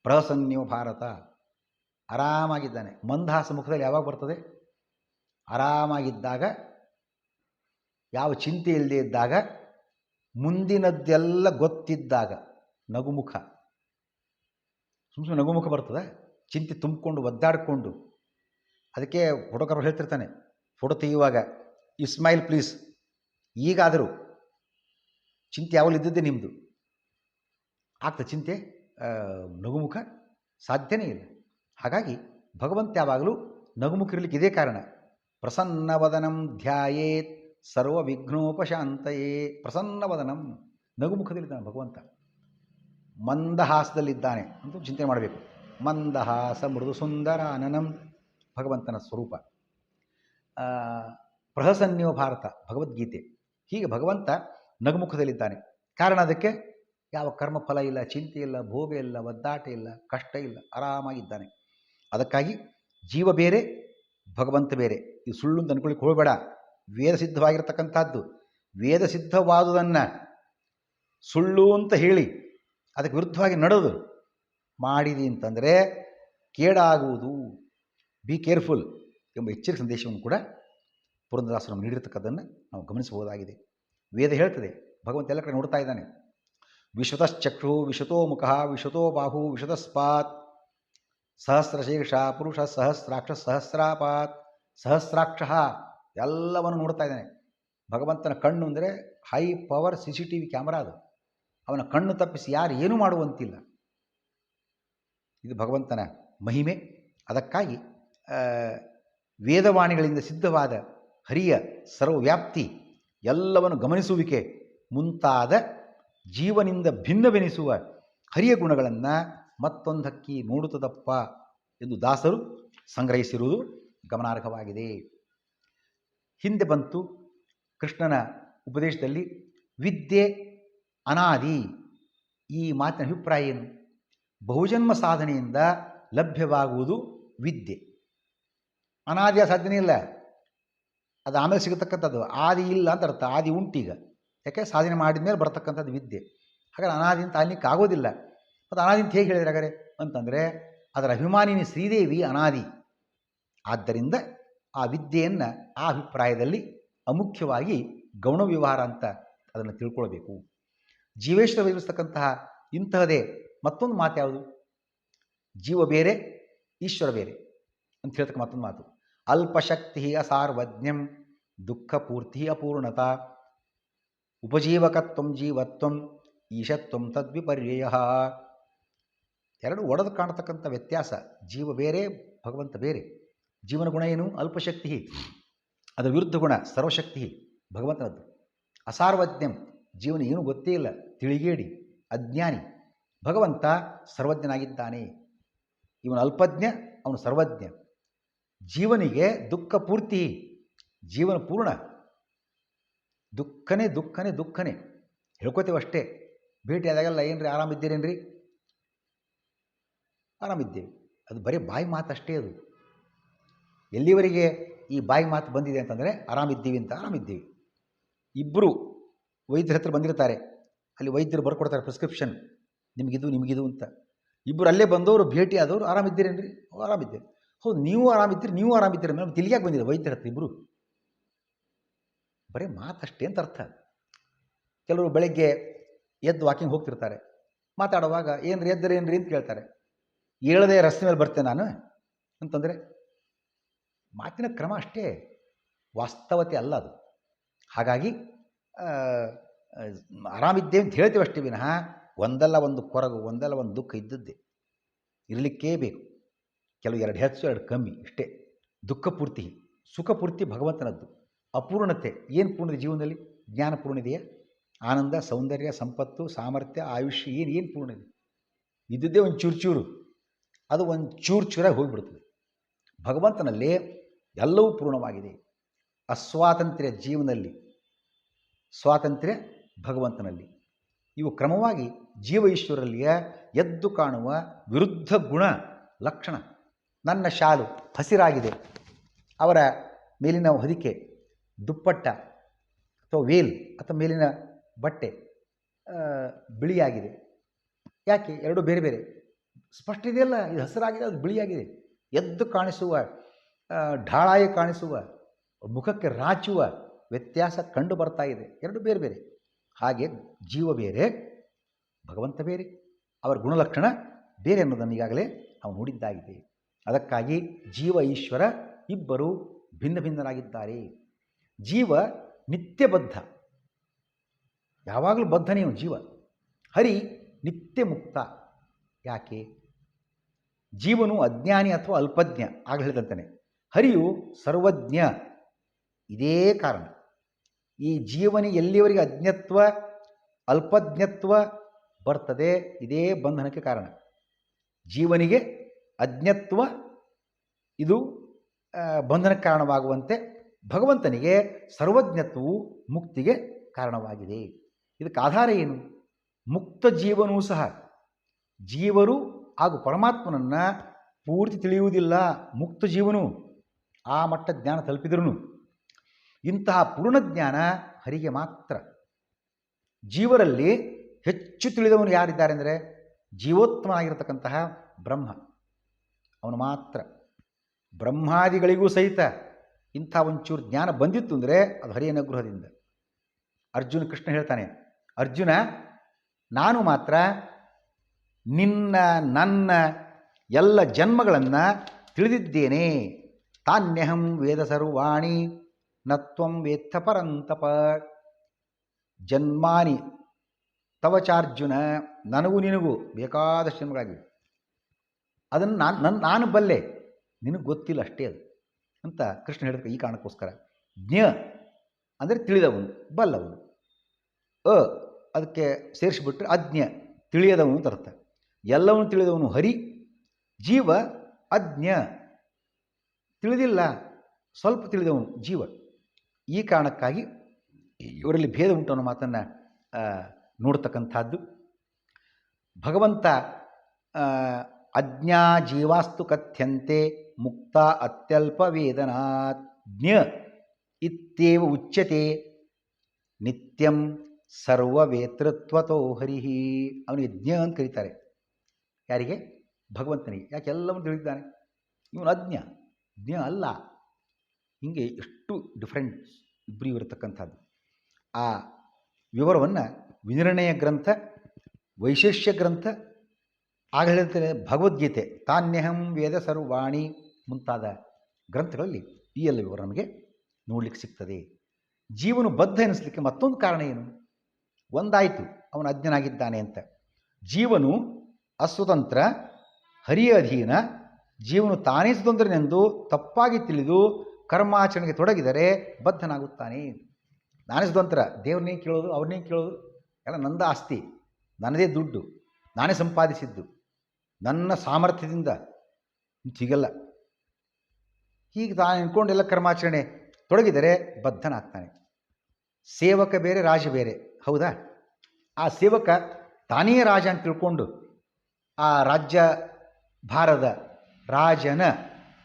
ಪ್ರಸನ್ನೋ ಭಾರತ, ಆರಾಮಾಗಿದ್ದಾನೆ. ಮಂದಹಾಸ ಮುಖದಲ್ಲಿ ಯಾವಾಗ ಬರ್ತದೆ? ಆರಾಮಾಗಿದ್ದಾಗ, ಯಾವ ಚಿಂತೆ ಇಲ್ಲದೆ ಇದ್ದಾಗ, ಮುಂದಿನದ್ದೆಲ್ಲ ಗೊತ್ತಿದ್ದಾಗ ನಗುಮುಖ. ಸುಮ್ಮನೆ ನಗುಮುಖ ಬರ್ತದೆ, ಚಿಂತೆ ತುಂಬಿಕೊಂಡು ಒದ್ದಾಡಿಕೊಂಡು. ಅದಕ್ಕೆ ಫೋಟೋಗ್ರಾಫರ್ ಹೇಳ್ತಿರ್ತಾನೆ, ಫೋಟೋ ತೆಗೆಯುವಾಗ ಸ್ಮೈಲ್ ಪ್ಲೀಸ್. ಈಗಾದರೂ ಚಿಂತೆ ಯಾವಾಗಲೂ ಇದ್ದದ್ದೇ ನಿಮ್ಮದು, ಆಗ್ತದೆ ಚಿಂತೆ, ನಗುಮುಖ ಸಾಧ್ಯನೇ ಇಲ್ಲ. ಹಾಗಾಗಿ ಭಗವಂತ ಯಾವಾಗಲೂ ನಗುಮುಖಿರಲಿಕ್ಕೆ ಇದೇ ಕಾರಣ. ಪ್ರಸನ್ನವದನಂ ಧ್ಯಾಯೇತ್ ಸರ್ವ ವಿಘ್ನೋಪಶಾಂತಯೇ. ಪ್ರಸನ್ನವದನಂ, ನಗುಮುಖದಲ್ಲಿದ್ದಾನೆ ಭಗವಂತ. ಮಂದಹಾಸದಲ್ಲಿದ್ದಾನೆ ಅಂತ ಚಿಂತನೆ ಮಾಡಬೇಕು. ಮಂದಹಾಸ ಮೃದು ಸುಂದರ ಅನನಂ, ಭಗವಂತನ ಸ್ವರೂಪ. ಪ್ರಹಸನ್ಯೋ ಭಾರತ, ಭಗವದ್ಗೀತೆ. ಹೀಗೆ ಭಗವಂತ ನಗುಮುಖದಲ್ಲಿದ್ದಾನೆ. ಕಾರಣ ಅದಕ್ಕೆ ಯಾವ ಕರ್ಮಫಲ ಇಲ್ಲ, ಚಿಂತೆ ಇಲ್ಲ, ಭೋಗ ಇಲ್ಲ, ಒದ್ದಾಟ ಇಲ್ಲ, ಕಷ್ಟ ಇಲ್ಲ, ಆರಾಮಾಗಿದ್ದಾನೆ. ಅದಕ್ಕಾಗಿ ಜೀವ ಬೇರೆ, ಭಗವಂತ ಬೇರೆ. ಇದು ಸುಳ್ಳು ಅಂತ ಅಂದ್ಕೊಳ್ಳಿಕ್ಕೆ ಹೋಗಬೇಡ. ವೇದ ಸಿದ್ಧವಾಗಿರ್ತಕ್ಕಂಥದ್ದು, ವೇದ ಸಿದ್ಧವಾದುದನ್ನು ಸುಳ್ಳು ಅಂತ ಹೇಳಿ ಅದಕ್ಕೆ ವಿರುದ್ಧವಾಗಿ ನಡೆದು ಮಾಡಿದಿ ಅಂತಂದರೆ ಕೇಡಾಗುವುದು. ಬಿ ಕೇರ್ಫುಲ್ ಎಂಬ ಎಚ್ಚರಿಕೆ ಸಂದೇಶವನ್ನು ಕೂಡ ಪುರಂದರದಾಸರು ನೀಡಿರ್ತಕ್ಕದ್ದನ್ನು ನಾವು ಗಮನಿಸಬಹುದಾಗಿದೆ. ವೇದ ಹೇಳ್ತದೆ, ಭಗವಂತ ಎಲ್ಲ ಕಡೆ ನೋಡ್ತಾ ಇದ್ದಾನೆ. ವಿಶ್ವತಶ್ಚಕ್ಷು ವಿಶ್ವತೋ ಮುಖ ವಿಶ್ವತೋ ಬಾಹು ವಿಶ್ವತಸ್ಪಾತ್ ಸಹಸ್ರಶೇಷ ಪುರುಷ ಸಹಸ್ರಾಕ್ಷ ಸಹಸ್ರಾಪಾತ್ ಸಹಸ್ರಾಕ್ಷ, ಎಲ್ಲವನ್ನು ನೋಡ್ತಾ ಇದ್ದಾನೆ. ಭಗವಂತನ ಕಣ್ಣು ಅಂದರೆ ಹೈ ಪವರ್ CCTV ಕ್ಯಾಮರಾ ಅದು. ಅವನ ಕಣ್ಣು ತಪ್ಪಿಸಿ ಯಾರು ಏನೂ ಮಾಡುವಂತಿಲ್ಲ. ಇದು ಭಗವಂತನ ಮಹಿಮೆ. ಅದಕ್ಕಾಗಿ ವೇದವಾಣಿಗಳಿಂದ ಸಿದ್ಧವಾದ ಹರಿಯ ಸರ್ವವ್ಯಾಪ್ತಿ, ಎಲ್ಲವನ್ನು ಗಮನಿಸುವಿಕೆ ಮುಂತಾದ ಜೀವನಿಂದ ಭಿನ್ನವೆನಿಸುವ ಹರಿಯ ಗುಣಗಳನ್ನು ಮತ್ತೊಂದಕ್ಕೆ ನೋಡುತ್ತದಪ್ಪ ಎಂದು ದಾಸರು ಸಂಗ್ರಹಿಸಿರುವುದು ಗಮನಾರ್ಹವಾಗಿದೆ. ಹಿಂದೆ ಬಂತು ಕೃಷ್ಣನ ಉಪದೇಶದಲ್ಲಿ ವಿದ್ಯೆ ಅನಾದಿ. ಈ ಮಾತಿನ ಅಭಿಪ್ರಾಯ ಏನು? ಬಹುಜನ್ಮ ಸಾಧನೆಯಿಂದ ಲಭ್ಯವಾಗುವುದು ವಿದ್ಯೆ. ಅನಾದಿಯ ಸಾಧನೆ ಇಲ್ಲ, ಅದು ಆಮೇಲೆ ಸಿಗತಕ್ಕಂಥದ್ದು. ಆದಿ ಇಲ್ಲ ಅಂತ ಅರ್ಥ, ಆದಿ ಉಂಟೀಗ. ಯಾಕೆ? ಸಾಧನೆ ಮಾಡಿದ ಮೇಲೆ ಬರ್ತಕ್ಕಂಥದ್ದು ವಿದ್ಯೆ. ಹಾಗಾದ್ರೆ ಅನಾದಿ ಅಂತ ಅನ್ಲಿಕ್ಕೆ ಆಗೋದಿಲ್ಲ. ಮತ್ತು ಅನಾದಿ ಅಂತ ಹೇಗೆ ಹೇಳಿದ್ರೆ ಹಾಗಾದ್ರೆ ಅಂತಂದರೆ, ಅದರ ಅಭಿಮಾನಿನಿ ಶ್ರೀದೇವಿ ಅನಾದಿ. ಆದ್ದರಿಂದ ಆ ವಿದ್ಯೆಯನ್ನು ಆ ಅಭಿಪ್ರಾಯದಲ್ಲಿ ಅಮುಖ್ಯವಾಗಿ ಗೌಣ ವ್ಯವಹಾರ ಅಂತ ಅದನ್ನು ತಿಳ್ಕೊಳ್ಬೇಕು. ಜೀವೇಶ್ವರ ಇರಿಸ್ತಕ್ಕಂತಹ ಇಂತಹದೇ ಮತ್ತೊಂದು ಮಾತು ಯಾವುದು? ಜೀವ ಬೇರೆ, ಈಶ್ವರ ಬೇರೆ ಅಂತ ಹೇಳ್ತಕ್ಕ ಮತ್ತೊಂದು ಮಾತು. ಅಲ್ಪಶಕ್ತಿ ಅಸಾರ್ವಜ್ಞಂ ದುಃಖ ಪೂರ್ತಿ ಅಪೂರ್ಣತಾ ಉಪಜೀವಕತ್ವಂ ಜೀವತ್ವಂ ಈಶತ್ವಂ ತದ್ವಿಪರ್ಯಯ. ಎರಡು ಒಡೆದು ಕಾಣತಕ್ಕಂಥ ವ್ಯತ್ಯಾಸ. ಜೀವ ಬೇರೆ, ಭಗವಂತ ಬೇರೆ. ಜೀವನ ಗುಣ ಏನು? ಅಲ್ಪಶಕ್ತಿ. ಅದರ ವಿರುದ್ಧ ಗುಣ ಸರ್ವಶಕ್ತಿ ಭಗವಂತನದ್ದು. ಅಸಾರ್ವಜ್ಞಂ, ಜೀವನ ಏನೂ ಗೊತ್ತೇ ಇಲ್ಲ, ತಿಳಿಗೇಡಿ, ಅಜ್ಞಾನಿ. ಭಗವಂತ ಸರ್ವಜ್ಞನಾಗಿದ್ದಾನೆ. ಇವನು ಅಲ್ಪಜ್ಞ, ಅವನು ಸರ್ವಜ್ಞ. ಜೀವನಿಗೆ ದುಃಖ ಪೂರ್ತಿ, ಜೀವನ ಪೂರ್ಣ. ದುಃಖನೇ ದುಃಖನೇ ದುಃಖನೇ ಹೇಳ್ಕೋತೇವೆ ಅಷ್ಟೇ. ಭೇಟಿಯಾದಾಗೆಲ್ಲ ಏನ್ರಿ ಆರಾಮಿದ್ದೀರೇನ್ರಿ? ಆರಾಮಿದ್ದೇವೆ. ಅದು ಬರೀ ಬಾಯಿ ಮಾತಷ್ಟೇ. ಅದು ಎಲ್ಲಿವರೆಗೆ ಈ ಬಾಯಿ ಮಾತು ಬಂದಿದೆ ಅಂತಂದರೆ ಆರಾಮಿದ್ದೀವಿ ಅಂತ. ಆರಾಮಿದ್ದೀವಿ. ಇಬ್ಬರು ವೈದ್ಯರ ಹತ್ರ ಬಂದಿರ್ತಾರೆ, ಅಲ್ಲಿ ವೈದ್ಯರು ಬರ್ಕೊಡ್ತಾರೆ ಪ್ರಿಸ್ಕ್ರಿಪ್ಷನ್, ನಿಮಗಿದು ಅಂತ. ಇಬ್ಬರು ಅಲ್ಲೇ ಬಂದವರು ಭೇಟಿ ಆದವರು ಆರಾಮಿದ್ದೀರೇನ್ರಿ? ಆರಾಮಿದ್ದೇವೆ. ಹೌದು, ನೀವು ಆರಾಮಿದ್ದೀರಿ, ನೀವು ಆರಾಮಿದ್ದೀರಿ ಮೇಡಮ್. ತಿಲ್ಲಿಯಾಗಿ ಬಂದಿದೆ ವೈದ್ಯರ ಹತ್ರ ಇಬ್ಬರು. ಬರೀ ಮಾತಷ್ಟೇ ಅಂತ ಅರ್ಥ. ಕೆಲವರು ಬೆಳಗ್ಗೆ ಎದ್ದು ವಾಕಿಂಗ್ ಹೋಗ್ತಿರ್ತಾರೆ, ಮಾತಾಡುವಾಗ ಏನ್ರಿ ಎದ್ದರೇನ್ರಿ ಅಂತ ಕೇಳ್ತಾರೆ. ಹೇಳದೆ ರಸ್ತೆ ಮೇಲೆ ಬರ್ತೇನೆ ನಾನು ಅಂತಂದರೆ ಮಾತಿನ ಕ್ರಮ ಅಷ್ಟೇ, ವಾಸ್ತವತೆ ಅಲ್ಲ ಅದು. ಹಾಗಾಗಿ ಆರಾಮಿದ್ದೇವೆ ಅಂತ ಹೇಳ್ತೇವೆ ಅಷ್ಟೇ ವಿನಃ ಒಂದಲ್ಲ ಒಂದು ಕೊರಗು, ಒಂದಲ್ಲ ಒಂದು ದುಃಖ ಇದ್ದದ್ದೇ, ಇರಲಿಕ್ಕೇ ಬೇಕು. ಕೆಲವು ಎರಡು ಹೆಚ್ಚು, ಎರಡು ಕಮ್ಮಿ ಇಷ್ಟೇ. ದುಃಖ ಪೂರ್ತಿ, ಸುಖ ಪೂರ್ತಿ ಭಗವಂತನದ್ದು. ಅಪೂರ್ಣತೆ ಏನು ಪೂರ್ಣ ಜೀವನದಲ್ಲಿ? ಜ್ಞಾನ ಪೂರ್ಣ ಇದೆಯಾ? ಆನಂದ, ಸೌಂದರ್ಯ, ಸಂಪತ್ತು, ಸಾಮರ್ಥ್ಯ, ಆಯುಷ್ಯ ಏನು ಪೂರ್ಣ ಇದೆ? ಇದ್ದದ್ದೇ ಒಂದು ಚೂರು, ಅದು ಒಂದು ಚೂರಾಗಿ ಹೋಗಿಬಿಡ್ತದೆ. ಭಗವಂತನಲ್ಲಿ ಎಲ್ಲವೂ ಪೂರ್ಣವಾಗಿದೆ. ಅಸ್ವಾತಂತ್ರ್ಯ ಜೀವನಲ್ಲಿ, ಸ್ವಾತಂತ್ರ್ಯ ಭಗವಂತನಲ್ಲಿ. ಇವು ಕ್ರಮವಾಗಿ ಜೀವ ಈಶ್ವರಲ್ಲಿಯ ಎದ್ದು ಕಾಣುವ ವಿರುದ್ಧ ಗುಣ ಲಕ್ಷಣ. ನನ್ನ ಶಾಲು ಹಸಿರಾಗಿದೆ, ಅವರ ಮೇಲಿನ ಹೊದಿಕೆ, ದುಪ್ಪಟ್ಟ ಅಥವಾ ವೇಲ್ ಅಥವಾ ಮೇಲಿನ ಬಟ್ಟೆ ಬಿಳಿಯಾಗಿದೆ. ಯಾಕೆ? ಎರಡು ಬೇರೆ ಬೇರೆ. ಸ್ಪಷ್ಟ ಇದೆಯಲ್ಲ, ಇದು ಹಸಿರಾಗಿದೆ, ಅದು ಬಿಳಿಯಾಗಿದೆ. ಎದ್ದು ಕಾಣಿಸುವ, ಢಾಳಾಯಿ ಕಾಣಿಸುವ, ಮುಖಕ್ಕೆ ರಾಚುವ ವ್ಯತ್ಯಾಸ ಕಂಡು ಬರ್ತಾ ಇದೆ. ಎರಡು ಬೇರೆ ಬೇರೆ. ಹಾಗೆ ಜೀವ ಬೇರೆ, ಭಗವಂತ ಬೇರೆ, ಅವರ ಗುಣಲಕ್ಷಣ ಬೇರೆ ಅನ್ನೋದನ್ನು ಈಗಾಗಲೇ ನಾವು ನೋಡಿದ್ದಾಗಿದೆ. ಅದಕ್ಕಾಗಿ ಜೀವ ಈಶ್ವರ ಇಬ್ಬರು ಭಿನ್ನ ಭಿನ್ನರಾಗಿದ್ದಾರೆ. ಜೀವ ನಿತ್ಯಬದ್ಧ, ಯಾವಾಗಲೂ ಬದ್ಧನೇನು ಜೀವ. ಹರಿ ನಿತ್ಯ ಮುಕ್ತ. ಯಾಕೆ? ಜೀವನು ಅಜ್ಞಾನಿ ಅಥವಾ ಅಲ್ಪಜ್ಞ, ಆಗ ಹೇಳಿದಂತಾನೆ. ಹರಿಯು ಸರ್ವಜ್ಞ. ಇದೇ ಕಾರಣ ಈ ಜೀವನಿಗೆ ಎಲ್ಲಿಯವರೆಗೆ ಅಜ್ಞತ್ವ ಅಲ್ಪಜ್ಞತ್ವ ಬರ್ತದೆ, ಇದೇ ಬಂಧನಕ್ಕೆ ಕಾರಣ. ಜೀವನಿಗೆ ಅಜ್ಞತ್ವ ಇದು ಬಂಧನಕ್ಕೆ ಕಾರಣವಾಗುವಂತೆ ಭಗವಂತನಿಗೆ ಸರ್ವಜ್ಞತ್ವವು ಮುಕ್ತಿಗೆ ಕಾರಣವಾಗಿದೆ. ಇದಕ್ಕೆ ಆಧಾರ ಏನು? ಮುಕ್ತ ಜೀವನೂ ಸಹ ಜೀವರು ಹಾಗೂ ಪರಮಾತ್ಮನನ್ನು ಪೂರ್ತಿ ತಿಳಿಯುವುದಿಲ್ಲ. ಮುಕ್ತ ಜೀವನು ಆ ಮಟ್ಟ ಜ್ಞಾನ ತಲುಪಿದ್ರೂ ಇಂತಹ ಪೂರ್ಣಜ್ಞಾನ ಹರಿಗೆ ಮಾತ್ರ. ಜೀವರಲ್ಲಿ ಹೆಚ್ಚು ತಿಳಿದವನು ಯಾರಿದ್ದಾರೆ ಅಂದರೆ ಜೀವೋತ್ತಮನಾಗಿರತಕ್ಕಂತಹ ಬ್ರಹ್ಮ, ಅವನು ಮಾತ್ರ. ಬ್ರಹ್ಮಾದಿಗಳಿಗೂ ಸಹಿತ ಇಂಥ ಒಂಚೂರು ಜ್ಞಾನ ಬಂದಿತ್ತು ಅಂದರೆ ಅದು ಹರಿಯ ಅನುಗ್ರಹದಿಂದ. ಅರ್ಜುನ ಕೃಷ್ಣ ಹೇಳ್ತಾನೆ, ಅರ್ಜುನ ನಾನು ಮಾತ್ರ ನಿನ್ನ ನನ್ನ ಎಲ್ಲ ಜನ್ಮಗಳನ್ನು ತಿಳಿದಿದ್ದೇನೆ. ತಾನ್ಯಹಂ ವೇದ ಸರ್ವಾಣಿ ನತ್ವಂ ವೇತ್ತ ಪರಂತಪ. ಜನ್ಮಾನಿ ತವಚಾರ್ಜುನ, ನನಗೂ ನಿನಗೂ ಬೇಕಾದಷ್ಟು ಜನ್ಮಗಳಾಗಿವೆ. ಅದನ್ನು ನಾನು ಬಲ್ಲೆ, ನಿನಗೆ ಗೊತ್ತಿಲ್ಲ ಅಷ್ಟೇ ಅದು ಅಂತ ಕೃಷ್ಣ ಹೇಳಿದ. ಈ ಕಾರಣಕ್ಕೋಸ್ಕರ ಜ್ಞ ಅಂದರೆ ತಿಳಿದವನು, ಬಲ್ಲವನು. ಅದಕ್ಕೆ ಸೇರಿಸಿಬಿಟ್ರೆ ಅಜ್ಞ, ತಿಳಿಯದವನು ಅಂತ ಅರ್ಥ. ಎಲ್ಲವನ್ನೂ ತಿಳಿದವನು ಹರಿ. ಜೀವ ಅಜ್ಞ, ತಿಳಿದಿಲ್ಲ, ಸ್ವಲ್ಪ ತಿಳಿದವನು ಜೀವ. ಈ ಕಾರಣಕ್ಕಾಗಿ ಇವರಲ್ಲಿ ಭೇದ ಉಂಟು ಅನ್ನೋ ಮಾತನ್ನು ನೋಡ್ತಕ್ಕಂಥದ್ದು. ಭಗವಂತ ಅಜ್ಞಾ ಜೀವಾಸ್ತು ಕಥ್ಯಂತೆ ಮುಕ್ತ ಅತ್ಯಲ್ಪ ವೇದನಾತ್ ಜ್ಞ ಇತ್ಯೇವ ಉಚ್ಯತೆ ನಿತ್ಯಂ ಸರ್ವವೇತೃತ್ವತೋ ಹರಿಹಿ. ಅವನಿಗೆ ಜ್ಞ ಅಂತ ಕರೀತಾರೆ. ಯಾರಿಗೆ? ಭಗವಂತನಿಗೆ. ಯಾಕೆ? ಎಲ್ಲವನ್ನು ತಿಳಿದಿದ್ದಾನೆ. ಇವನು ಅಜ್ಞ, ಜ್ಞ ಅಲ್ಲ. ಹೀಗೆ ಎಷ್ಟು ಡಿಫ್ರೆನ್ಸ್ ಇಬ್ಬರು ಇರತಕ್ಕಂಥದ್ದು. ಆ ವಿವರವನ್ನು ವಿನಿರ್ಣಯ ಗ್ರಂಥ, ವೈಶೇಷ್ಯ ಗ್ರಂಥ, ಆಗ ಹೇಳ್ತಾರೆ ಭಗವದ್ಗೀತೆ, ತಾನ್ಯಹಂ ವೇದ ಸರ್ವಾಣಿ ಮುಂತಾದ ಗ್ರಂಥಗಳಲ್ಲಿ ಈ ಎಲ್ಲ ವಿವರ ನಮಗೆ ನೋಡಲಿಕ್ಕೆ ಸಿಗ್ತದೆ. ಜೀವನು ಬದ್ಧ ಎನಿಸಲಿಕ್ಕೆ ಮತ್ತೊಂದು ಕಾರಣ ಏನು? ಒಂದಾಯಿತು ಅವನು ಅಜ್ಞನಾಗಿದ್ದಾನೆ ಅಂತ. ಜೀವನು ಅಸ್ವತಂತ್ರ, ಹರಿಯ ಅಧೀನ. ಜೀವನು ತಾನೇ ಸ್ವತಂತ್ರನೆಂದು ತಪ್ಪಾಗಿ ತಿಳಿದು ಕರ್ಮಾಚರಣೆಗೆ ತೊಡಗಿದರೆ ಬದ್ಧನಾಗುತ್ತಾನೆ. ನಾನೇ ಸ್ವತಂತ್ರ, ದೇವ್ರನ್ನೇ ಕೇಳೋದು, ಅವ್ರನ್ನೇ ಕೇಳೋದು, ಎಲ್ಲ ನಂದ ಆಸ್ತಿ, ನನ್ನದೇ ದುಡ್ಡು, ನಾನೇ ಸಂಪಾದಿಸಿದ್ದು, ನನ್ನ ಸಾಮರ್ಥ್ಯದಿಂದ ಸಿಗಲ್ಲ, ಹೀಗೆ ತಾನು ಅಂದ್ಕೊಂಡೆಲ್ಲ ಕರ್ಮಾಚರಣೆ ತೊಡಗಿದರೆ ಬದ್ಧನಾಗ್ತಾನೆ. ಸೇವಕ ಬೇರೆ, ರಾಜ ಬೇರೆ, ಹೌದಾ? ಆ ಸೇವಕ ತಾನೇ ರಾಜ ಅಂತ ತಿಳ್ಕೊಂಡು ಆ ರಾಜ್ಯ ಭಾರದ ರಾಜನ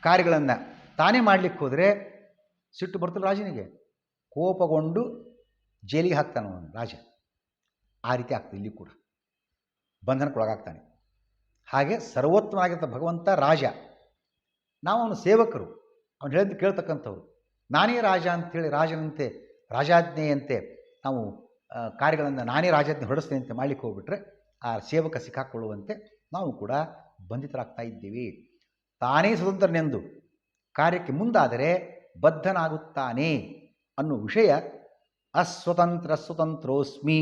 ಕಾರ್ಯಗಳನ್ನು ತಾನೇ ಮಾಡಲಿಕ್ಕೆ ಹೋದರೆ ಸಿಟ್ಟು ಬರ್ತಲ್ಲ ರಾಜನಿಗೆ, ಕೋಪಗೊಂಡು ಜೈಲಿಗೆ ಹಾಕ್ತಾನೆ ಅವನು ರಾಜ. ಆ ರೀತಿ ಆಗ್ತದೆ ಇಲ್ಲಿ ಕೂಡ, ಬಂಧನಕ್ಕೊಳಗಾಗ್ತಾನೆ. ಹಾಗೆ ಸರ್ವೋತ್ತಮನಾಗಿರ್ತ ಭಗವಂತ ರಾಜ, ನಾವು ಅವನು ಸೇವಕರು, ಅವನು ಹೇಳಿದ್ದು ಕೇಳ್ತಕ್ಕಂಥವ್ರು. ನಾನೇ ರಾಜ ಅಂಥೇಳಿ ರಾಜನಂತೆ ರಾಜಾಜ್ಞೆಯಂತೆ ನಾವು ಕಾರ್ಯಗಳನ್ನು ನಾನೇ ರಾಜಾಜ್ಞೆ ಹೊರಡಿಸ್ತೇನೆ ಅಂತ ಮಾಡಲಿಕ್ಕೆ ಹೋಗ್ಬಿಟ್ರೆ ಆ ಸೇವಕ ಸಿಕ್ಕಾಕೊಳ್ಳುವಂತೆ ನಾವು ಕೂಡ ಬಂಧಿತರಾಗ್ತಾ ಇದ್ದೀವಿ. ತಾನೇ ಸ್ವತಂತ್ರನೆಂದು ಕಾರ್ಯಕ್ಕೆ ಮುಂದಾದರೆ ಬದ್ಧನಾಗುತ್ತಾನೆ ಅನ್ನೋ ವಿಷಯ ಅಸ್ವತಂತ್ರ ಸ್ವತಂತ್ರೋಸ್ಮಿ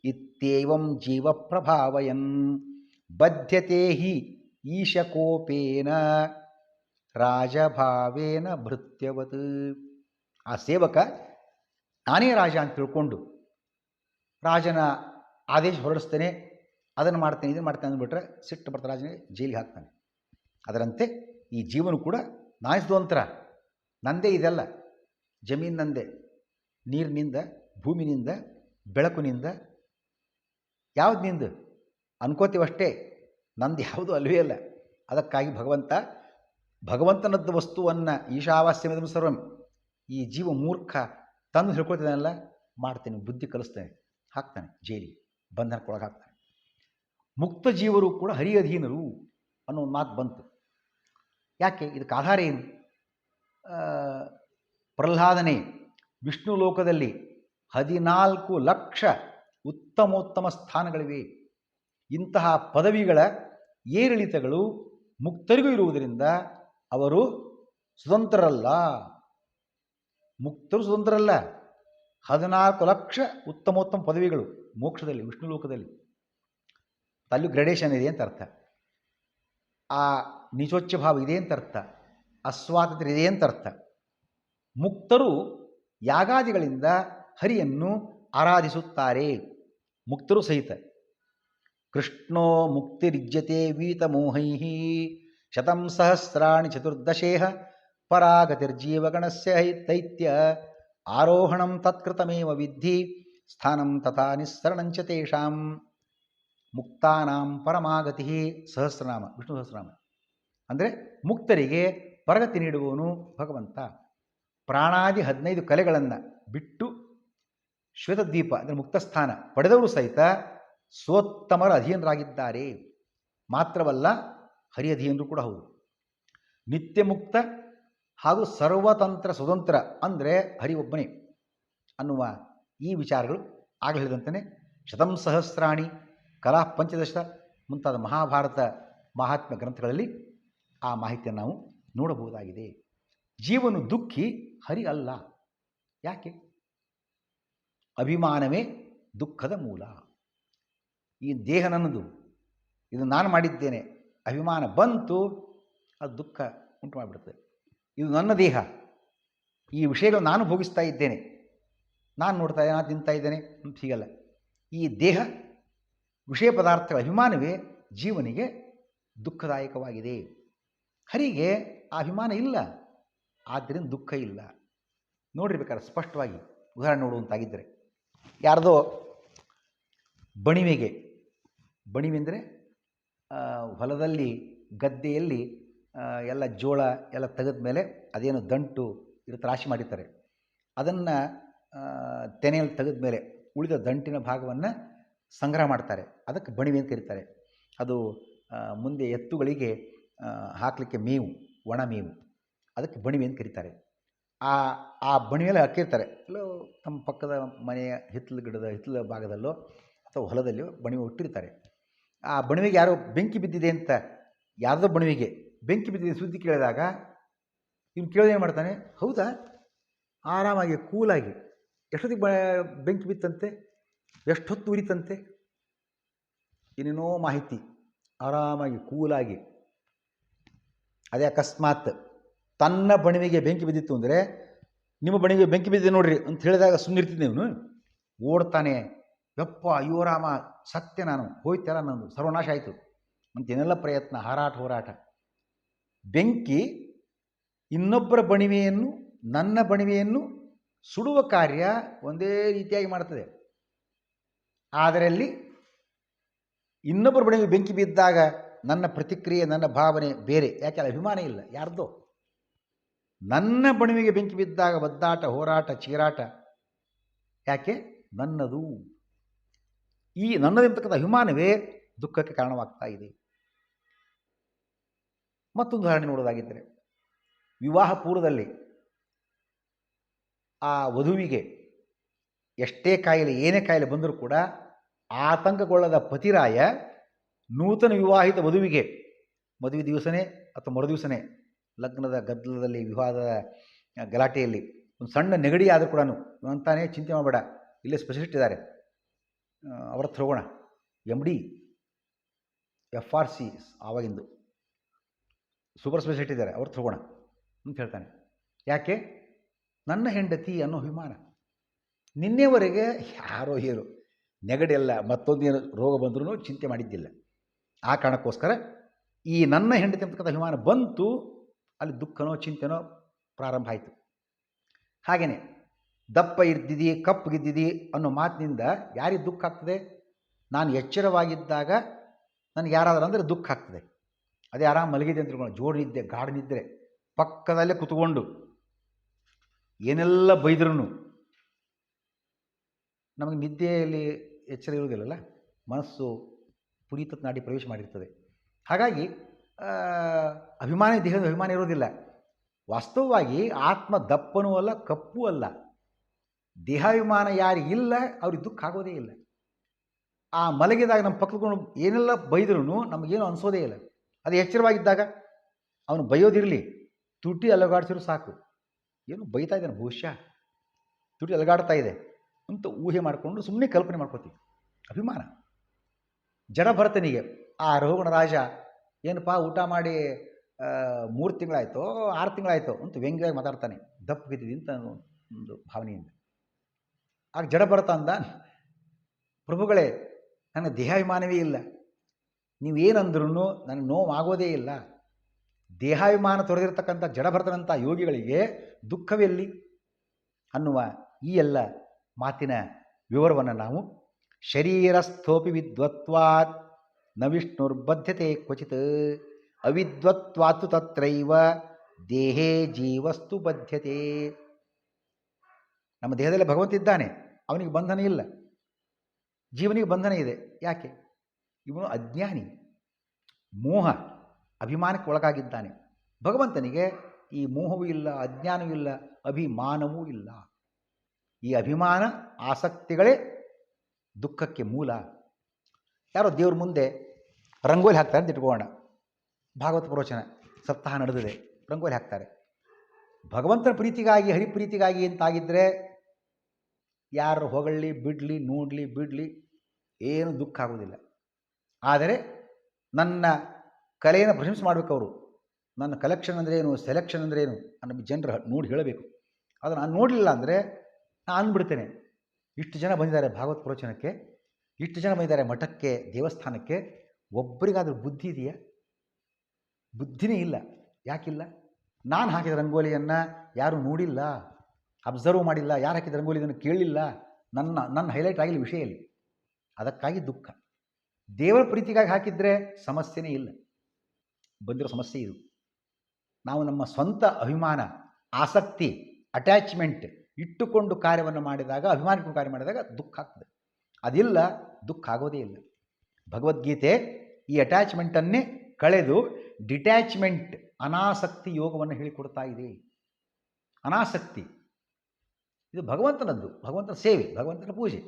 ಇತ್ಯೇವಂ ಜೀವ ಪ್ರಭಾವಯನ್ ಬದ್ಧತೆ ಹಿ ಈಶಕೋಪೇನ ರಾಜಭಾವೇನ ಭೃತ್ಯವತ್. ಆ ಸೇವಕ ನಾನೇ ರಾಜ ಅಂತ ತಿಳ್ಕೊಂಡು ರಾಜನ ಆದೇಶ ಹೊರಡಿಸ್ತೇನೆ, ಅದನ್ನು ಮಾಡ್ತೇನೆ, ಇದನ್ನು ಮಾಡ್ತೇನೆ ಅಂದ್ಬಿಟ್ರೆ ಸಿಟ್ಟು ಬರ್ತಾ ರಾಜನಿಗೆ ಜೈಲಿಗೆ ಹಾಕ್ತಾನೆ. ಅದರಂತೆ ಈ ಜೀವನು ಕೂಡ ನಾನೇ ಸ್ವತಂತ್ರ, ನಂದೇ ಇದೆಲ್ಲ, ಜಮೀನು ನಂದೇ, ನೀರಿನಿಂದ, ಭೂಮಿನಿಂದ, ಬೆಳಕಿನಿಂದ, ಯಾವ್ದು ನಿಂದು ಅನ್ಕೋತೀವಷ್ಟೇ, ನಂದು ಯಾವುದೂ ಅಲ್ವೇ ಅಲ್ಲ. ಅದಕ್ಕಾಗಿ ಭಗವಂತನದ್ದು ವಸ್ತುವನ್ನು ಈಶಾವಾಸ್ಯಮಿದಂ ಸರ್ವಂ ಈ ಜೀವ ಮೂರ್ಖ ತಂದು ಹೇಳ್ಕೊಳ್ತಿದ್ದಾನಲ್ಲ, ಮಾಡ್ತೇನೆ, ಬುದ್ಧಿ ಕಲಿಸ್ತೇನೆ, ಹಾಕ್ತಾನೆ ಜೈಲಿಗೆ, ಬಂಧನಕ್ಕೊಳಗೆ ಹಾಕ್ತಾನೆ. ಮುಕ್ತ ಜೀವರು ಕೂಡ ಹರಿಯಧೀನರು ಅನ್ನೋ ಒಂದು ಮಾತು ಬಂತು. ಯಾಕೆ? ಇದಕ್ಕೆ ಆಧಾರ ಏನು? ಪ್ರಹ್ಲಾದನೆ ವಿಷ್ಣು ಲೋಕದಲ್ಲಿ 14 ಲಕ್ಷ ಉತ್ತಮೋತ್ತಮ ಸ್ಥಾನಗಳಿವೆ. ಇಂತಹ ಪದವಿಗಳ ಏರಿಳಿತಗಳು ಮುಕ್ತರಿಗೂ ಇರುವುದರಿಂದ ಅವರು ಸ್ವತಂತ್ರರಲ್ಲ. ಮುಕ್ತರು ಸ್ವತಂತ್ರರಲ್ಲ. 14 ಲಕ್ಷ ಉತ್ತಮೋತ್ತಮ ಪದವಿಗಳು ಮೋಕ್ಷದಲ್ಲಿ, ವಿಷ್ಣು ಲೋಕದಲ್ಲಿ. ಅಲ್ಲಿ ಗ್ರೇಡೇಷನ್ ಇದೆ ಅಂತ ಅರ್ಥ. ಆ ನಿಚೋಚ್ಚ ಭಾವ ಇದೆ ಅಂತ ಅರ್ಥ. ಅಸ್ವಾತಂತ್ರ್ಯ ಇದೆ ಅಂತ ಅರ್ಥ. ಮುಕ್ತರು ಯಾಗಾದಿಗಳಿಂದ ಹರಿಯನ್ನು ಆರಾಧಿಸುತ್ತಾರೆ, ಮುಕ್ತರು ಸಹಿತ. ಕೃಷ್ಣೋ ಮುಕ್ತಿರಿಜ್ಯತೆ ವೀತಮೋಹೈ ಶತಂ ಸಹಸ್ರಾಣಿ ಚತುರ್ದಶೇಹ ಪರಾಗತಿರ್ಜೀವಗಣಸ್ಯ ದೈತ್ಯ ಆರೋಹಣಂ ತತ್ಕೃತಮೇವ ವಿದ್ಧಿ ಸ್ಥಾನಂ ತಥಾ ನಿಸ್ಸರಣಂಚ ತೇಷಾಂ. ಮುಕ್ತಾನಾಂ ಪರಮಾಗತಿ ಸಹಸ್ರನಾಮ, ವಿಷ್ಣು ಸಹಸ್ರನಾಮ. ಅಂದರೆ ಮುಕ್ತರಿಗೆ ಪರಗತಿ ನೀಡುವವನು ಭಗವಂತ. ಪ್ರಾಣಾದಿ 15 ಕಲೆಗಳನ್ನು ಬಿಟ್ಟು ಶ್ವೇತದ್ವೀಪ ಅಂದರೆ ಮುಕ್ತಸ್ಥಾನ ಪಡೆದವರು ಸಹಿತ ಸ್ವೋತ್ತಮರ ಅಧೀನರಾಗಿದ್ದಾರೆ. ಮಾತ್ರವಲ್ಲ, ಹರಿಯಧೀನರು ಕೂಡ ಹೌದು. ನಿತ್ಯ ಮುಕ್ತ ಹಾಗೂ ಸರ್ವತಂತ್ರ ಸ್ವತಂತ್ರ ಅಂದರೆ ಹರಿ ಒಬ್ಬನೇ ಅನ್ನುವ ಈ ವಿಚಾರಗಳು ಆಗ ಹೇಳಿದಂತೆಯೇ ಶತಂ ಸಹಸ್ರಾಣಿ, ಕಲಾ ಪಂಚದಶ ಮುಂತಾದ ಮಹಾಭಾರತ ಮಹಾತ್ಮ ಗ್ರಂಥಗಳಲ್ಲಿ ಆ ಮಾಹಿತಿಯನ್ನು ನಾವು ನೋಡಬಹುದಾಗಿದೆ. ಜೀವನು ದುಃಖಿ, ಹರಿ ಅಲ್ಲ. ಯಾಕೆ? ಅಭಿಮಾನವೇ ದುಃಖದ ಮೂಲ. ಈ ದೇಹ ನನ್ನದು, ಇದು ನಾನು ಮಾಡಿದ್ದೇನೆ, ಅಭಿಮಾನ ಬಂತು, ಅದು ದುಃಖ ಉಂಟು ಮಾಡಿಬಿಡುತ್ತದೆ. ಇದು ನನ್ನ ದೇಹ, ಈ ವಿಷಯಗಳು ನಾನು ಭೋಗಿಸ್ತಾ ಇದ್ದೇನೆ, ನಾನು ನೋಡ್ತಾ ಇದ್ದೇನೆ, ನಾನು ತಿಂತಾ ಇದ್ದೇನೆ ಅಂತ ಹೀಗಲ್ಲ. ಈ ದೇಹ ವಿಷಯ ಪದಾರ್ಥಗಳ ಅಭಿಮಾನವೇ ಜೀವನಿಗೆ ದುಃಖದಾಯಕವಾಗಿದೆ. ಹರಿಗೆ ಆ ಅಭಿಮಾನ ಇಲ್ಲ, ಆದ್ದರಿಂದ ದುಃಖ ಇಲ್ಲ. ನೋಡಿರ್ಬೇಕಾದ್ರೆ ಸ್ಪಷ್ಟವಾಗಿ ಉದಾಹರಣೆ ನೋಡುವಂತಾಗಿದ್ದರೆ, ಯಾರ್ದೋ ಬಣಿವೆ ಅಂದರೆ ಹೊಲದಲ್ಲಿ ಗದ್ದೆಯಲ್ಲಿ ಎಲ್ಲ ಜೋಳ ಎಲ್ಲ ತೆಗೆದ ಮೇಲೆ ಅದೇನು ದಂಟು ಇರುತ್ತೆ, ರಾಶಿ ಮಾಡಿರ್ತಾರೆ. ಅದನ್ನು ತೆನೆಯಲ್ಲಿ ತೆಗೆದ ಮೇಲೆ ಉಳಿದ ದಂಟಿನ ಭಾಗವನ್ನು ಸಂಗ್ರಹ ಮಾಡ್ತಾರೆ. ಅದಕ್ಕೆ ಬಣಿವೆ ಅಂತ ಕರೀತಾರೆ. ಅದು ಮುಂದೆ ಎತ್ತುಗಳಿಗೆ ಹಾಕಲಿಕ್ಕೆ ಮೇವು, ಒಣ ಮೇವು, ಅದಕ್ಕೆ ಬಣಿವೆ ಅಂತ ಕರೀತಾರೆ. ಆ ಬಣಿವೆಯಲ್ಲಿ ಹಾಕಿರ್ತಾರೆ. ಎಲ್ಲೋ ತಮ್ಮ ಪಕ್ಕದ ಮನೆಯ ಹಿತ್ತಲ ಭಾಗದಲ್ಲೋ ಅಥವಾ ಹೊಲದಲ್ಲಿಯೋ ಬಣಿವೆ ಇಟ್ಟಿರ್ತಾರೆ. ಆ ಬಣಿವೆಗೆ ಯಾರೋ ಬೆಂಕಿ ಬಿದ್ದಿದೆ ಅಂತ, ಯಾರ್ದೋ ಬಣಿವೆಗೆ ಬೆಂಕಿ ಬಿದ್ದಿದೆ ಸುದ್ದಿ ಕೇಳಿದಾಗ ಇವ್ನು ಕೇಳೋದು ಏನು ಮಾಡ್ತಾನೆ? ಹೌದಾ, ಆರಾಮಾಗಿ ಕೂಲಾಗಿ, ಎಷ್ಟೊತ್ತಿಗೆ ಬೆಂಕಿ ಬಿತ್ತಂತೆ, ಎಷ್ಟೊತ್ತು ಉರಿತಂತೆ, ಏನೇನೋ ಮಾಹಿತಿ, ಆರಾಮಾಗಿ ಕೂಲಾಗಿ. ಅದೇ ಅಕಸ್ಮಾತ್ ತನ್ನ ಬಣಿವೆಗೆ ಬೆಂಕಿ ಬಿದ್ದಿತ್ತು ಅಂದರೆ, ನಿಮ್ಮ ಬಣಿಗೆ ಬೆಂಕಿ ಬಿದ್ದಿದೆ ನೋಡ್ರಿ ಅಂತ ಹೇಳಿದಾಗ ಸುಮ್ಮನಿರ್ತಿದ್ದೆ ಇವನು. ಓಡ್ತಾನೆ, ಯಪ್ಪ ಅಯ್ಯೋ ರಾಮ, ಸತ್ಯ ನಾನು, ಹೋಯ್ತಲ್ಲ ನಂದು, ಸರ್ವನಾಶ ಆಯಿತು ಅಂತೇನೆಲ್ಲ ಪ್ರಯತ್ನ, ಹೋರಾಟ. ಬೆಂಕಿ ಇನ್ನೊಬ್ಬರ ಬಣಿವೆಯನ್ನು, ನನ್ನ ಬಣಿವೆಯನ್ನು ಸುಡುವ ಕಾರ್ಯ ಒಂದೇ ರೀತಿಯಾಗಿ ಮಾಡ್ತದೆ. ಆದರೆ ಅಲ್ಲಿ ಇನ್ನೊಬ್ಬರ ಬಣಿವೆ ಬೆಂಕಿ ಬಿದ್ದಾಗ ನನ್ನ ಪ್ರತಿಕ್ರಿಯೆ, ನನ್ನ ಭಾವನೆ ಬೇರೆ. ಯಾಕೆ? ಅಲ್ಲಿ ಅಭಿಮಾನ ಇಲ್ಲ, ಯಾರ್ದೋ. ನನ್ನ ಬಣಿವೆಗೆ ಬೆಂಕಿ ಬಿದ್ದಾಗ ಒದ್ದಾಟ, ಹೋರಾಟ, ಚೀರಾಟ. ಯಾಕೆ? ನನ್ನದು. ಈ ನನ್ನದೆಂತಕ್ಕಂಥ ಅಭಿಮಾನವೇ ದುಃಖಕ್ಕೆ ಕಾರಣವಾಗ್ತಾ ಇದೆ. ಮತ್ತೊಂದು ಉದಾಹರಣೆ ನೋಡೋದಾಗಿದ್ದರೆ, ವಿವಾಹ ಪೂರ್ವದಲ್ಲಿ ಆ ವಧುವಿಗೆ ಎಷ್ಟೇ ಕಾಯಿಲೆ, ಏನೇ ಕಾಯಿಲೆ ಬಂದರೂ ಕೂಡ ಆತಂಕಗೊಳ್ಳದ ಪತಿರಾಯ ನೂತನ ವಿವಾಹಿತ ವಧುವಿಗೆ ಮದುವೆ ದಿವಸನೇ ಅಥವಾ ಮರುದಿವಸನೇ ಲಗ್ನದ ಗದ್ದಲದಲ್ಲಿ, ವಿವಾಹದ ಗಲಾಟೆಯಲ್ಲಿ ಒಂದು ಸಣ್ಣ ನೆಗಡಿ ಆದರೂ ಕೂಡ ಅಂತಾನೆ, ಚಿಂತೆ ಮಾಡಬೇಡ, ಇಲ್ಲೇ ಸ್ಪೆಷಲಿಸ್ಟ್ ಇದ್ದಾರೆ, ಅವರ ಹತ್ರ ಹೋಗೋಣ, MD FRC ಆವಾಗಿಂದು ಸೂಪರ್ ಸ್ಪೆಷಲಿಸ್ಟ್ ಇದ್ದಾರೆ, ಅವ್ರ ಹತ್ರ ಹೋಗೋಣ ಅಂತ ಹೇಳ್ತಾನೆ. ಯಾಕೆ? ನನ್ನ ಹೆಂಡತಿ ಅನ್ನೋ ಅಭಿಮಾನ. ನಿನ್ನೆವರೆಗೆ ಯಾರೋ ಏನು ನೆಗಡಿ ಎಲ್ಲ ಮತ್ತೊಂದೇನು ರೋಗ ಬಂದರೂ ಚಿಂತೆ ಮಾಡಿದ್ದಿಲ್ಲ. ಆ ಕಾರಣಕ್ಕೋಸ್ಕರ ಈ ನನ್ನ ಹೆಂಡತಿ ಅಂತಕ್ಕಂಥ ಅಭಿಮಾನ ಬಂತು, ಅಲ್ಲಿ ದುಃಖನೋ ಚಿಂತೆನೋ ಪ್ರಾರಂಭ ಆಯಿತು. ಹಾಗೆಯೇ ದಪ್ಪ ಇದ್ದಿದಿ ಕಪ್ಪಗಿದ್ದಿದಿ ಅನ್ನೋ ಮಾತಿನಿಂದ ಯಾರಿಗೆ ದುಃಖ ಆಗ್ತದೆ? ನಾನು ಎಚ್ಚರವಾಗಿದ್ದಾಗ ನನಗೆ ಯಾರಾದರೂ ಅಂದರೆ ದುಃಖ ಆಗ್ತದೆ. ಅದೇ ಆರಾಮ್ ಮಲಗಿದೆ ಅಂತ ತಿಳ್ಕೊಂಡು ಜೋಡಿ ನಿದ್ದೆ ಗಾಢ ನಿದ್ರೆ ಪಕ್ಕದಲ್ಲೇ ಕುತ್ಕೊಂಡು ಏನೆಲ್ಲ ಬೈದ್ರೂ ನಮಗೆ ನಿದ್ದೆಯಲ್ಲಿ ಎಚ್ಚರ ಇರುವುದಿಲ್ಲಲ್ಲ, ಮನಸ್ಸು ಪುನೀತ ನಾಡಿ ಪ್ರವೇಶ ಮಾಡಿರ್ತದೆ. ಹಾಗಾಗಿ ಅಭಿಮಾನಿ ದೇಹದ ಅಭಿಮಾನ ಇರೋದಿಲ್ಲ. ವಾಸ್ತವವಾಗಿ ಆತ್ಮ ದಪ್ಪನೂ ಅಲ್ಲ ಕಪ್ಪೂ ಅಲ್ಲ. ದೇಹಾಭಿಮಾನ ಯಾರಿಗಿಲ್ಲ ಅವ್ರಿಗೆ ದುಃಖ ಆಗೋದೇ ಇಲ್ಲ. ಆ ಮಲಗಿದಾಗ ನಮ್ಮ ಪಕ್ಕಕೊಂಡು ಏನೆಲ್ಲ ಬೈದ್ರೂ ನಮಗೇನು ಅನಿಸೋದೇ ಇಲ್ಲ. ಅದು ಎಚ್ಚರವಾಗಿದ್ದಾಗ ಅವನು ಬೈಯೋದಿರಲಿ, ತುಟಿ ಅಲಗಾಡಿಸಿದ್ರು ಸಾಕು, ಏನು ಬೈತಾ ಇದ್ದಾನೆ ಬಹುಶಃ, ತುಟಿ ಅಲಗಾಡ್ತಾ ಇದೆ ಅಂತ ಊಹೆ ಮಾಡಿಕೊಂಡು ಸುಮ್ಮನೆ ಕಲ್ಪನೆ ಮಾಡ್ಕೋತೀವಿ. ಅಭಿಮಾನ. ಜಡಭರತನಿಗೆ ಆ ರಘುಗಣ ರಾಜ ಏನಪ್ಪ ಊಟ ಮಾಡಿ 3 ತಿಂಗಳಾಯಿತೋ 6 ತಿಂಗಳಾಯಿತೋ ಅಂತ ವ್ಯಂಗ್ಯವಾಗಿ ಮಾತಾಡ್ತಾನೆ, ದಪ್ಪಗಿದ್ದಿದ್ದು ಅಂತ ಒಂದು ಭಾವನೆಯಿಂದ. ಆಗ ಜಡಭರತ ಅಂದ, ಪ್ರಭುಗಳೇ ನನ್ನ ದೇಹಾಭಿಮಾನವೇ ಇಲ್ಲ, ನೀವೇನಂದ್ರೂ ನನಗೆ ನೋವು ಆಗೋದೇ ಇಲ್ಲ. ದೇಹಾಭಿಮಾನ ತೊರೆದಿರ್ತಕ್ಕಂಥ ಜಡಭರತನಂಥ ಯೋಗಿಗಳಿಗೆ ದುಃಖವೆಲ್ಲಿ ಅನ್ನುವ ಈ ಎಲ್ಲ ಮಾತಿನ ವಿವರವನ್ನು ನಾವು ಶರೀರಸ್ಥೋಪಿ ವಿದ್ವತ್ವಾತ್ ನ ವಿಷ್ಣುರ್ಬದ್ಧತೆ ಕ್ವಚಿತ್ ಅವಿದ್ವತ್ವಾತ್ತು ತತ್ರೈವ ದೇಹೇ ಜೀವಸ್ತು ಬದ್ಧತೆ. ನಮ್ಮ ದೇಹದಲ್ಲಿ ಭಗವಂತ ಇದ್ದಾನೆ, ಅವನಿಗೆ ಬಂಧನ ಇಲ್ಲ. ಜೀವನಿಗೆ ಬಂಧನ ಇದೆ. ಯಾಕೆ? ಇವನು ಅಜ್ಞಾನಿ, ಮೋಹ ಅಭಿಮಾನಕ್ಕೆ ಒಳಗಾಗಿದ್ದಾನೆ. ಭಗವಂತನಿಗೆ ಈ ಮೋಹವೂ ಇಲ್ಲ, ಅಜ್ಞಾನವೂ ಇಲ್ಲ, ಅಭಿಮಾನವೂ ಇಲ್ಲ. ಈ ಅಭಿಮಾನ ಆಸಕ್ತಿಗಳೇ ದುಃಖಕ್ಕೆ ಮೂಲ. ಯಾರೋ ದೇವ್ರ ಮುಂದೆ ರಂಗೋಲಿ ಹಾಕ್ತಾರೆ ಅಂತ ಇಟ್ಕೊಳ್ಳೋಣ, ಭಾಗವತ ಪ್ರವಚನ ಸಪ್ತಾಹ ನಡೆದಿದೆ, ರಂಗೋಲಿ ಹಾಕ್ತಾರೆ. ಭಗವಂತನ ಪ್ರೀತಿಗಾಗಿ ಹರಿಪ್ರೀತಿಗಾಗಿ ಅಂತಾಗಿದ್ದರೆ ಯಾರು ಹೊಗಳಿ ಬಿಡಲಿ ನೋಡಲಿ ಬಿಡಲಿ ಏನು ದುಃಖ ಆಗೋದಿಲ್ಲ. ಆದರೆ ನನ್ನ ಕಲೆಯನ್ನು ಪ್ರಶಂಸೆ ಮಾಡಬೇಕು ಅವರು. ನನ್ನ ಕಲೆಕ್ಷನ್ ಅಂದ್ರೇನು, ಸೆಲೆಕ್ಷನ್ ಅಂದ್ರೇನು ನಮ್ಮ ಜನರು ನೋಡಿ ಹೇಳಬೇಕು. ಅದು ನಾನು ನೋಡಲಿಲ್ಲ ಅಂದರೆ ನಾನು ಅಂದ್ಬಿಡ್ತೇನೆ, ಇಷ್ಟು ಜನ ಬಂದಿದ್ದಾರೆ ಭಾಗವತ ಪ್ರವಚನಕ್ಕೆ, ಇಷ್ಟು ಜನ ಬಂದಿದ್ದಾರೆ ಮಠಕ್ಕೆ ದೇವಸ್ಥಾನಕ್ಕೆ, ಒಬ್ಬರಿಗಾದ್ರೂ ಬುದ್ಧಿ ಇದೆಯಾ? ಬುದ್ಧಿನೇ ಇಲ್ಲ. ಯಾಕಿಲ್ಲ? ನಾನು ಹಾಕಿದ ರಂಗೋಲಿಯನ್ನು ಯಾರೂ ನೋಡಿಲ್ಲ, ಅಬ್ಸರ್ವ್ ಮಾಡಿಲ್ಲ, ಯಾರು ಹಾಕಿದ ರಂಗೋಲಿ ಇದನ್ನು ಕೇಳಲಿಲ್ಲ, ನನ್ನ ಹೈಲೈಟ್ ಆಗಿಲ್ಲ ವಿಷಯಲ್ಲಿ. ಅದಕ್ಕಾಗಿ ದುಃಖ. ದೇವರ ಪ್ರೀತಿಗಾಗಿ ಹಾಕಿದರೆ ಸಮಸ್ಯೆನೇ ಇಲ್ಲ. ಬಂದಿರೋ ಸಮಸ್ಯೆ ಇದು. ನಾವು ನಮ್ಮ ಸ್ವಂತ ಅಭಿಮಾನ, ಆಸಕ್ತಿ, ಅಟ್ಯಾಚ್ಮೆಂಟ್ ಇಟ್ಟುಕೊಂಡು ಕಾರ್ಯವನ್ನು ಮಾಡಿದಾಗ, ಅಭಿಮಾನಿಕೊಂಡು ಕಾರ್ಯ ಮಾಡಿದಾಗ ದುಃಖ ಆಗ್ತದೆ. ಅದಿಲ್ಲ, ದುಃಖ ಆಗೋದೇ ಇಲ್ಲ. ಭಗವದ್ಗೀತೆ ಈ ಅಟ್ಯಾಚ್ಮೆಂಟನ್ನೇ ಕಳೆದು ಡಿಟ್ಯಾಚ್ಮೆಂಟ್, ಅನಾಸಕ್ತಿ ಯೋಗವನ್ನು ಹೇಳಿಕೊಡ್ತಾ ಇದೆ. ಅನಾಸಕ್ತಿ ಇದು ಭಗವಂತನದ್ದು, ಭಗವಂತನ ಸೇವೆ, ಭಗವಂತನ ಪೂಜೆ.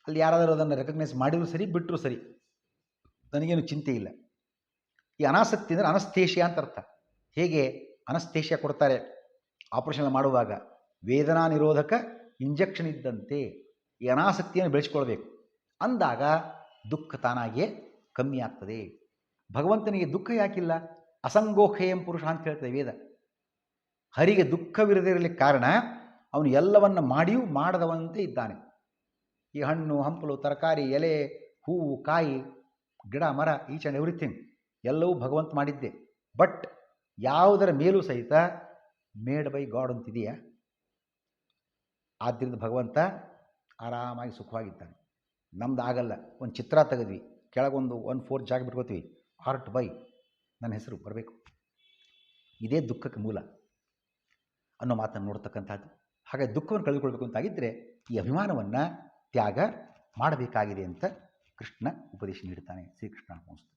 ಅಲ್ಲಿ ಯಾರಾದರೂ ಅದನ್ನು ರೆಕಗ್ನೈಸ್ ಮಾಡಿದರೂ ಸರಿ, ಬಿಟ್ಟರೂ ಸರಿ, ನನಗೇನು ಚಿಂತೆ ಇಲ್ಲ. ಈ ಅನಾಸಕ್ತಿ ಅಂದರೆ ಅನಸ್ತೇಷಿಯಾ ಅಂತ ಅರ್ಥ. ಹೇಗೆ ಅನಸ್ತೇಷಿಯಾ ಕೊಡ್ತಾರೆ ಆಪರೇಷನ್ ಮಾಡುವಾಗ, ವೇದನಾ ನಿರೋಧಕ ಇಂಜೆಕ್ಷನ್ ಇದ್ದಂತೆ ಈ ಅನಾಸಕ್ತಿಯನ್ನು ಬೆಳೆಸ್ಕೊಳ್ಬೇಕು. ಅಂದಾಗ ದುಃಖ ತಾನಾಗಿಯೇ ಕಮ್ಮಿ ಆಗ್ತದೆ. ಭಗವಂತನಿಗೆ ದುಃಖ ಯಾಕಿಲ್ಲ? ಅಸಂಗೋಖೇಯಂ ಪುರುಷ ಅಂತ ಹೇಳ್ತದೆ ವೇದ. ಹರಿಗೆ ದುಃಖವಿರದಿರಲಿಕ್ಕೆ ಕಾರಣ ಅವನು ಎಲ್ಲವನ್ನ ಮಾಡಿಯೂ ಮಾಡದವಂತೆ ಇದ್ದಾನೆ. ಈ ಹಣ್ಣು ಹಂಪಲು ತರಕಾರಿ ಎಲೆ ಹೂವು ಕಾಯಿ ಗಿಡ ಮರ ಈಚ್ ಆ್ಯಂಡ್ ಎವ್ರಿಥಿಂಗ್ ಎಲ್ಲವೂ ಭಗವಂತ ಮಾಡಿದ್ದೆ. ಬಟ್ ಯಾವುದರ ಮೇಲೂ ಸಹಿತ ಮೇಡ್ ಬೈ ಗಾಡ್ ಅಂತಿದೆಯಾ? ಆದ್ದರಿಂದ ಭಗವಂತ ಆರಾಮಾಗಿ ಸುಖವಾಗಿದ್ದಾನೆ. ನಮ್ದು ಆಗಲ್ಲ. ಒಂದು ಚಿತ್ರ ತೆಗೆದ್ವಿ, ಕೆಳಗೊಂದು 1/4 ಜಾಗ ಬಿಟ್ಕೋತೀವಿ, ಆರ್ಟ್ ಬೈ ನನ್ನ ಹೆಸರು ಬರಬೇಕು. ಇದೇ ದುಃಖಕ್ಕೆ ಮೂಲ ಅನ್ನೋ ಮಾತನ್ನು ನೋಡ್ತಕ್ಕಂಥದ್ದು. ಹಾಗಾಗಿ ದುಃಖವನ್ನು ಕಳೆದುಕೊಳ್ಬೇಕು ಅಂತಾಗಿದ್ದರೆ ಈ ಅಭಿಮಾನವನ್ನು ತ್ಯಾಗ ಮಾಡಬೇಕಾಗಿದೆ ಅಂತ ಕೃಷ್ಣ ಉಪದೇಶ ನೀಡುತ್ತಾನೆ. ಶ್ರೀಕೃಷ್ಣ ನಮಸ್ತೆ.